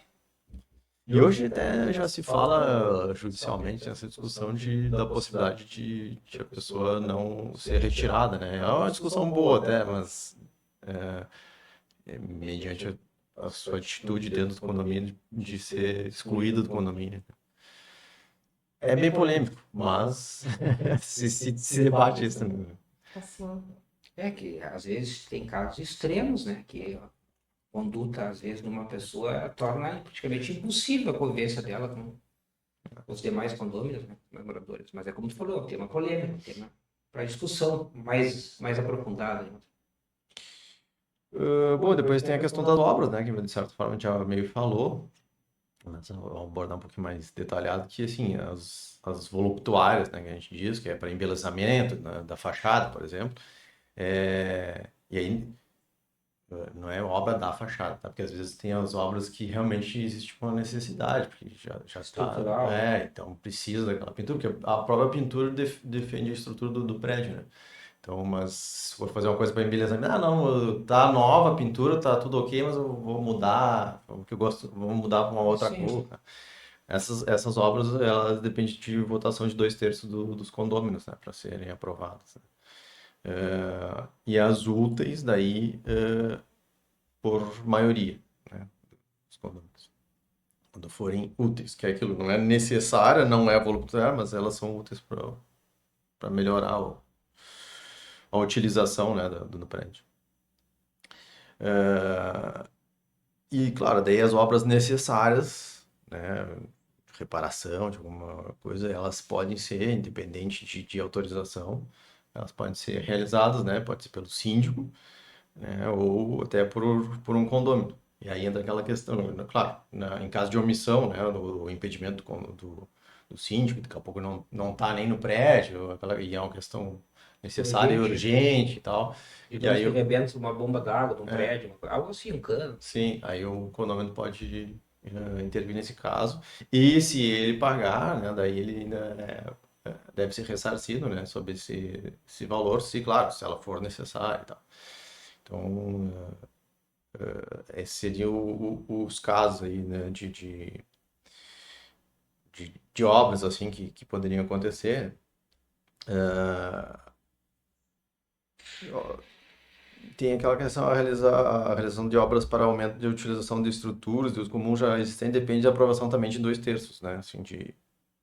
E hoje até já se fala judicialmente nessa discussão da possibilidade de a pessoa não ser retirada, né? É uma discussão boa até, mas mediante a sua atitude dentro do condomínio de ser excluído do condomínio. É bem polêmico, mas se debate isso.
Assim,
É que às vezes tem casos extremos, né? Que a conduta, às vezes, numa pessoa torna praticamente impossível a convivência dela com os demais condôminos, né? Com os moradores. Mas é como tu falou, é um tema polêmico, um tema para discussão mais aprofundada. Né?
Bom, depois tem a questão das obras, né? Que de certa forma a gente já meio falou, mas eu vou abordar um pouquinho mais detalhado, que assim, as voluptuárias, né, que a gente diz, que é para embelezamento, né, da fachada, por exemplo, e aí não é obra da fachada, tá? Porque às vezes tem as obras que realmente existe uma necessidade, porque já está,
Estrutural, né?
então precisa daquela pintura, porque a própria pintura defende a estrutura do prédio, né? Então, mas se for fazer uma coisa para embelezamento, não, tá nova a pintura, tá tudo ok, mas eu vou mudar, o que eu gosto, vou mudar para uma outra
Sim,
cor, tá? Essas obras, elas dependem de votação de 2/3 dos condôminos, né, para serem aprovadas, né? E as úteis, daí, por maioria, né, dos condôminos. Quando forem úteis, que é aquilo, não é necessária, não é voluntária, mas elas são úteis para melhorar a utilização, né, do prédio. E, claro, daí as obras necessárias, né, de reparação de alguma coisa, elas podem ser, independente de autorização, elas podem ser realizadas, né, pode ser pelo síndico, né, ou até por um condômino. E aí entra aquela questão, né, claro, em caso de omissão, né, o impedimento do síndico, daqui a pouco não está nem no prédio, e é uma questão necessária e urgente e tal. E
Digamos
aí,
que rebenta uma bomba d'água de um prédio, algo assim, um cano.
sim, aí o condomínio pode intervir nesse caso. E se ele pagar, né, daí ele ainda deve ser ressarcido, né, sobre esse valor, se, claro, se ela for necessária e tal. Então, esses seriam os casos aí, né, de obras, assim, que poderiam acontecer. Tem aquela questão, a realização de obras para aumento de utilização de estruturas de uso comum já existente, depende da aprovação também de 2/3, né, assim,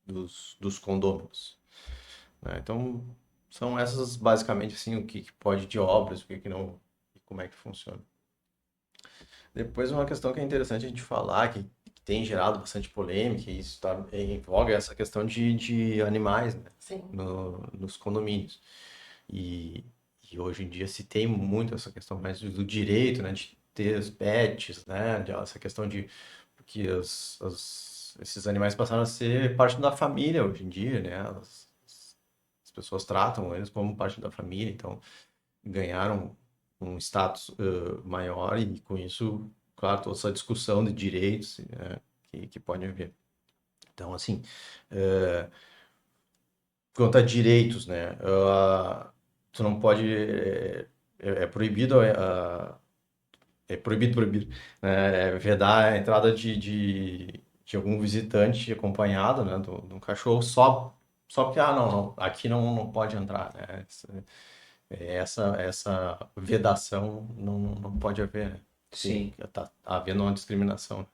dos condôminos, né? Então, são essas basicamente, assim, o que pode de obras, o que não, e como é que funciona. Depois, uma questão que é interessante a gente falar, que tem gerado bastante polêmica, e isso está em voga, é essa questão de animais, né,
sim.
nos condomínios. E, e hoje em dia se tem muito essa questão mais do direito, né, de ter os pets, né, essa questão de que esses animais passaram a ser parte da família hoje em dia, né, as pessoas tratam eles como parte da família, então ganharam um status maior e com isso, claro, toda essa discussão de direitos, né, que pode haver. Então, assim, quanto a direitos, né, tu não pode, é proibido, proibido, né, vedar a entrada de algum visitante acompanhado, né, de um cachorro só porque, não, aqui não pode entrar, né, essa vedação não pode haver, né?
Sim.
Tá havendo uma discriminação.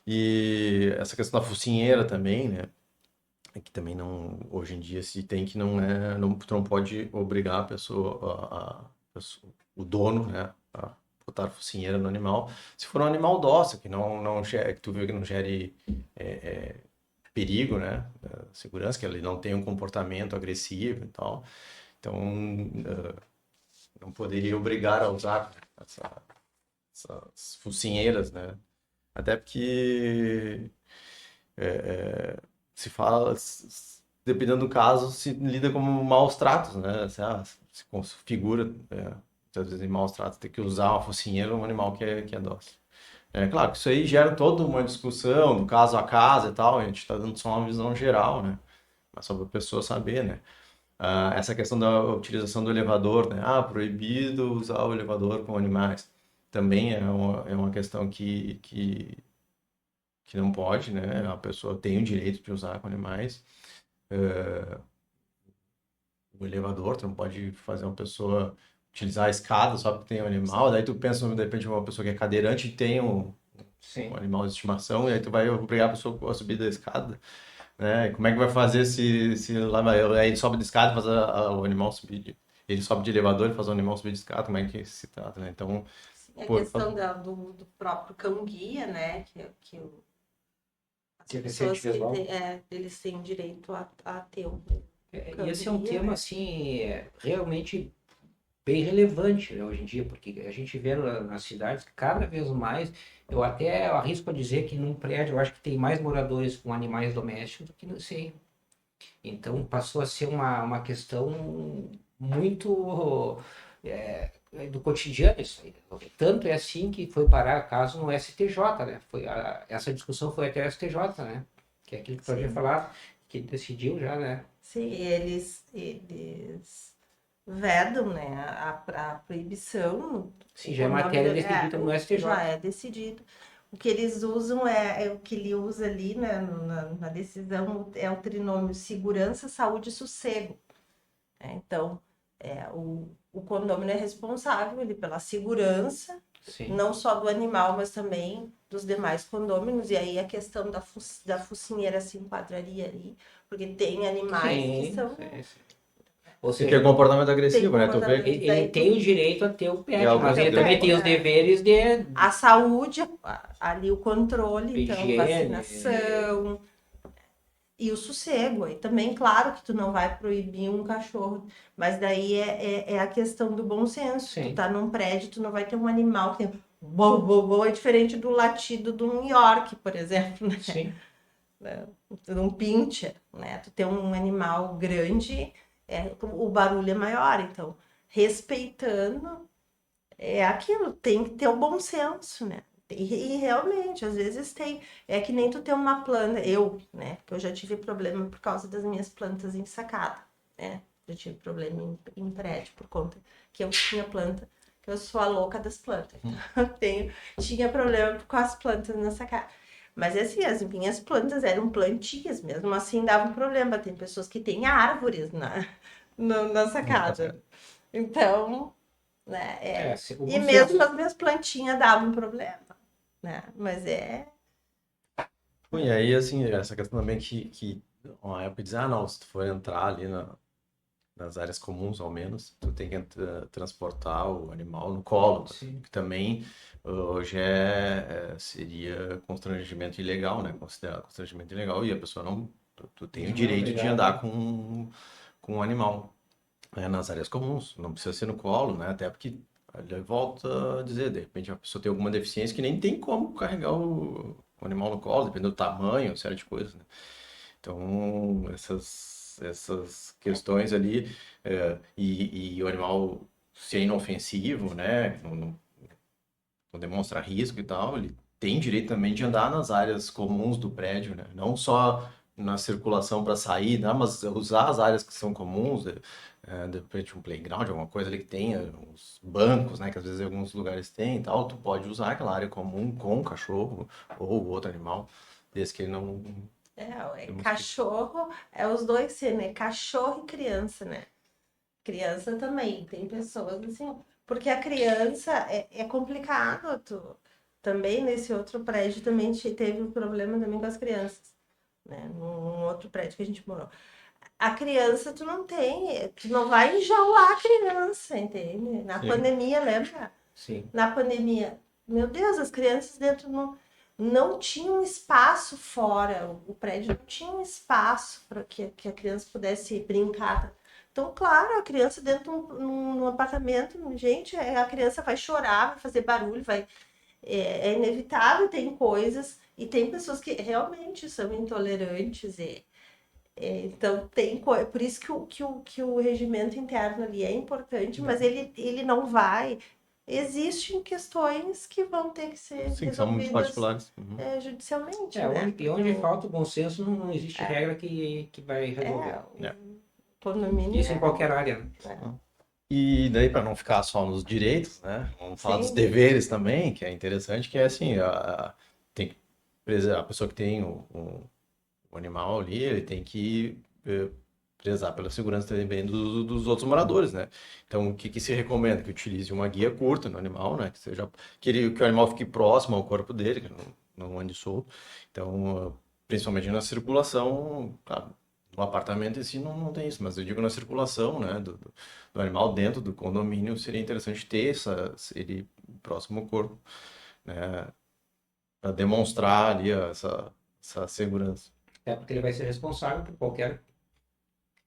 E essa questão da focinheira também, né? Que também não, hoje em dia se tem que tu não pode obrigar a pessoa, o dono, né, a botar focinheira no animal, se for um animal dócil, que que tu vê que não gere perigo, né, segurança, que ele não tem um comportamento agressivo e tal. Então, não poderia obrigar a usar essas focinheiras, né? Até porque se fala, dependendo do caso, se lida como maus tratos, né? Se configura, às vezes em maus tratos, ter que usar uma focinheira um animal que é dócil. É claro que isso aí gera toda uma discussão, do caso a caso e tal, a gente está dando só uma visão geral, né? Mas só para a pessoa saber, né? Essa questão da utilização do elevador, né? Proibido usar o elevador com animais. Também é uma questão que não pode, né? A pessoa tem o direito de usar com animais. O elevador, tu não pode fazer uma pessoa utilizar a escada só porque tem um animal. Daí tu pensa, de repente, uma pessoa que é cadeirante e tem um
Sim.
animal de estimação, e aí tu vai obrigar a pessoa a subir da escada, né? E como é que vai fazer se lá aí ele sobe de escada e faz o animal subir ele sobe de elevador e faz o animal subir de escada, como é que se trata, né? Então,
A
pô,
questão do próprio cão-guia, né? As
Que é
pessoas
deficiente visual.
eles têm direito a ter um
E esse é um
cão-guia,
tema,
né?
assim, realmente bem relevante, né, hoje em dia, porque a gente vê nas cidades cada vez mais, eu até arrisco a dizer que num prédio eu acho que tem mais moradores com animais domésticos do que no sei. Então passou a ser uma questão muito do cotidiano isso aí. Tanto é assim que foi parar caso no STJ, né? Essa discussão foi até o STJ, né? Que é aquilo que tu havia
Sim.
falado, que decidiu já, né?
Sim, eles vedam, né, a proibição.
Sim,
O
já é matéria
condomínio
decidida no
já
STJ.
é decidido. O que eles usam o que ele usa ali, né, na decisão é o trinômio segurança, saúde e sossego. Então, o condomínio é responsável ali pela segurança,
Sim.
não só do animal, mas também dos demais condôminos. E aí a questão da focinheira se enquadraria ali, porque tem animais que
Sim,
são.
sim, sim. Ou
tem que ter
seja,
comportamento
Tem
agressivo, né? Tu vê
comportamento.
que
ele tem o direito a ter o
é
pet,
algo
mas
que
ele também tem os deveres de
A saúde, ali o controle, então,
higiene.
vacinação e o sossego. E também, claro que tu não vai proibir um cachorro, mas daí é a questão do bom senso. Tu
Sim.
tá num prédio, tu não vai ter um animal que tem bom, bom, bom, é diferente do latido de um York, por exemplo, né?
Sim.
De um pincher, né? Tu tem um animal grande, o barulho é maior, então, respeitando. É aquilo, tem que ter o bom senso, né? E realmente, às vezes tem. É que nem tu ter uma planta. Eu, né? Que eu já tive problema por causa das minhas plantas em sacada, né? Já tive problema em prédio por conta que eu tinha planta, que eu sou a louca das plantas. Então, tinha problema com as plantas na sacada. Mas assim, as minhas plantas eram plantinhas, mesmo assim dava um problema. Tem pessoas que têm árvores na sacada. Então, né?
O
E
bom
mesmo
senso.
as minhas plantinhas davam problema, né? Mas
Pô, e aí, assim, essa questão também que uma época diz, não, se tu for entrar ali nas áreas comuns, ao menos, tu tem que transportar o animal no colo,
Sim.
que também hoje seria constrangimento ilegal, né? Considerado constrangimento ilegal e a pessoa não, tu tem o
Não é
direito de
obrigado.
andar com o animal, né, nas áreas comuns, não precisa ser no colo, né? Até porque ele volta a dizer, de repente a pessoa tem alguma deficiência que nem tem como carregar o animal no colo, dependendo do tamanho, uma série de coisas, né? Então, essas questões ali, e o animal ser inofensivo, né? Não demonstra risco e tal, ele tem direito também de andar nas áreas comuns do prédio, né? Não só na circulação para sair, né? Mas usar as áreas que são comuns, de repente um playground, alguma coisa ali que tenha, uns bancos, né? Que às vezes em alguns lugares tem e tal, tu pode usar aquela área comum com o cachorro ou outro animal, desde que ele não demonstre.
cachorro, os dois ser, né? Cachorro e criança, né? Criança também, tem pessoas assim, porque a criança é complicado. Também nesse outro prédio também teve um problema também com as crianças, né? Num outro prédio que a gente morou. A criança tu não vai enjaular a criança, entende? Na
Sim.
pandemia, lembra?
Sim.
Na pandemia, meu Deus, as crianças dentro não tinham espaço fora, o prédio não tinha um espaço para que a criança pudesse brincar. Então, claro, a criança dentro num apartamento, gente, a criança vai chorar, vai fazer barulho, é inevitável, tem coisas. E tem pessoas que realmente são intolerantes então por isso que o regimento interno ali é importante, mas ele não vai. Existem questões que vão ter que ser
Sim, são muito
resolvidas
particulares. Uhum.
judicialmente,
É,
né?
onde falta o bom senso, não existe regra que vai resolver.
É.
O condomínio
Isso em qualquer área, né?
E daí, para não ficar só nos direitos, né? Vamos falar dos
Sim.
deveres também, que é interessante, que é assim, tem que a pessoa que tem o animal ali, ele tem que prezar pela segurança também dos outros moradores, né? Então, o que que se recomenda? Que utilize uma guia curta no animal, né? Que o animal fique próximo ao corpo dele, que não ande solto. Então, principalmente na circulação, claro, no apartamento em si não tem isso, mas eu digo na circulação, né, do animal dentro do condomínio, seria interessante ter ele próximo ao corpo, né, para demonstrar ali essa segurança.
Até porque ele vai ser responsável por qualquer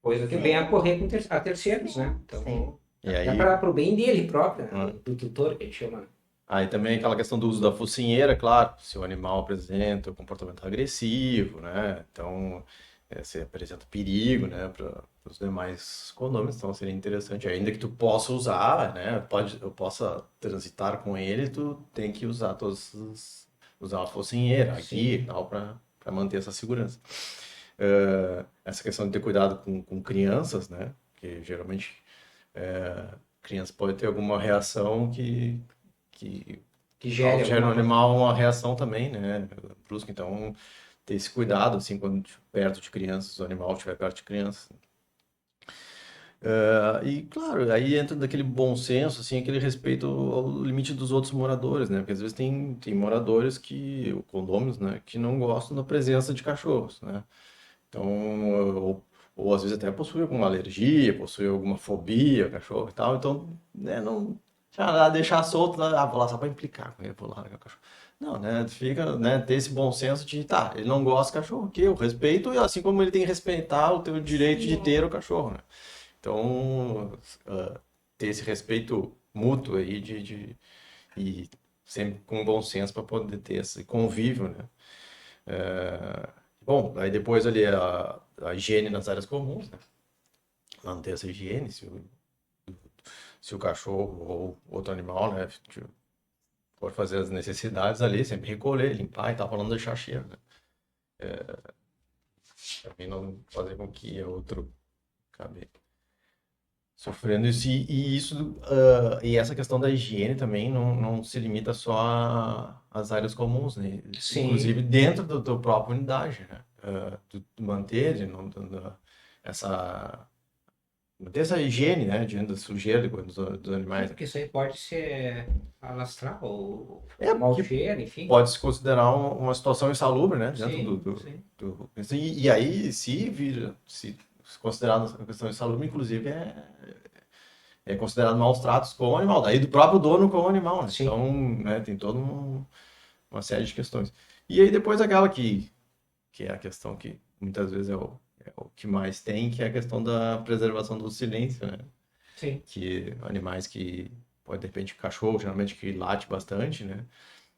coisa que venha a ocorrer a terceiros, né? Então,
Sim.
E
até
aí,
para o bem dele próprio, né?
Ah.
Do tutor, que a gente chama. Né?
aí também aquela questão do uso da focinheira, claro, se o animal apresenta um comportamento agressivo, né, então se apresenta perigo, né, para os demais condôminos, então seria interessante, ainda que tu possa usar, né, eu possa transitar com ele, tu tem que usar usar a focinheira aqui e tal, para manter essa segurança. Essa questão de ter cuidado com crianças, né, que geralmente criança pode ter alguma reação que
Que gere
gera no
alguma coisa.
animal uma reação também, né, brusca. Então, ter esse cuidado, assim, quando perto de crianças, o animal estiver perto de crianças. E, claro, aí entra daquele bom senso, assim, aquele respeito ao limite dos outros moradores, né? Porque às vezes tem moradores condôminos, né, que não gostam da presença de cachorros, né? Então, ou às vezes até possui alguma alergia, possui alguma fobia, cachorro e tal. Então, né, não deixar solto, né, vou lá só para implicar com ele, vou lá largar o cachorro. Não, né, fica, né, ter esse bom senso de, tá, ele não gosta de cachorro, ok, eu respeito, assim como ele tem que respeitar o teu direito de ter o cachorro, né? Então, ter esse respeito mútuo aí e sempre com bom senso para poder ter esse convívio, né? Bom, aí depois ali a higiene nas áreas comuns, né? Manter essa higiene, se o cachorro ou outro animal, né, for fazer as necessidades ali, sempre recolher, limpar e tal, para não deixar cheiro, né? Também não fazer com que outro acabe sofrendo isso. E essa questão da higiene também não se limita só às áreas comuns, né?
Sim.
Inclusive dentro da tua própria unidade, né? Tu manter essa manter essa higiene, né, diante da sujeira dos animais.
Porque isso aí pode ser alastrar ou mau
Porque
cheiro, enfim.
pode se considerar uma situação insalubre, né, dentro
Sim.
e aí, se considerado uma questão insalubre, inclusive é considerado maus tratos com o animal, daí do próprio dono com o animal, né?
Sim.
Então, né, tem toda uma série de questões. E aí depois aquela que é a questão que muitas vezes é o que mais tem, que é a questão da preservação do silêncio, né?
Sim.
Que animais que, pode de repente, cachorro, geralmente que late bastante, né?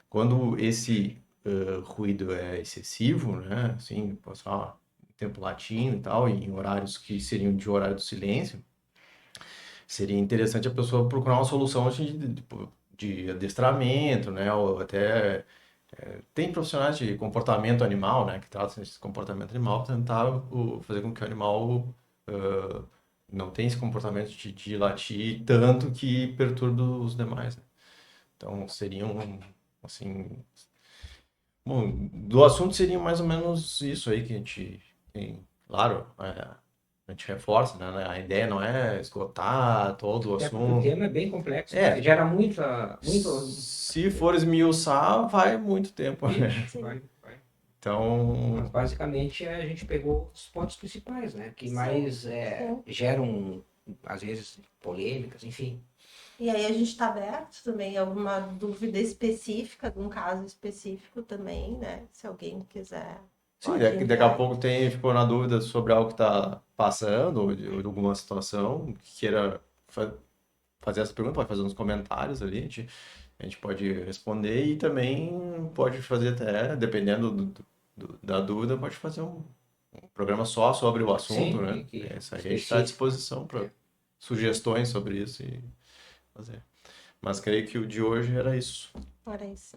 Quando esse ruído é excessivo, né? Assim, passar tempo latindo e tal, em horários que seriam de horário do silêncio, seria interessante a pessoa procurar uma solução assim, de adestramento, né? Ou até tem profissionais de comportamento animal, né? Que tratam esse comportamento animal para tentar fazer com que o animal não tenha esse comportamento de latir tanto que perturbe os demais, né? Então seriam assim, bom, do assunto seria mais ou menos isso aí que a gente tem, claro, a gente reforça, né? A ideia não é esgotar todo o
Até porque o
assunto.
tema é bem complexo,
É.
né? Gera muito.
Se for esmiuçar, vai muito tempo, né?
Ixi, vai.
Então,
Mas basicamente a gente pegou os pontos principais, né? Que mais geram, às vezes, polêmicas, enfim.
E aí a gente está aberto também a alguma dúvida específica, de um caso específico também, né? Se alguém quiser.
sim,
Pode
daqui a
enviar.
pouco ficou na dúvida sobre algo que está passando, ou de alguma situação, que queira fazer essa pergunta, pode fazer nos comentários ali, a gente a gente pode responder e também pode fazer até, dependendo da dúvida, pode fazer um programa só sobre o assunto,
Sim,
né?
que
Isso a gente está à
específico.
disposição para sugestões sobre isso e fazer. Mas creio que o de hoje era isso.
Olha isso.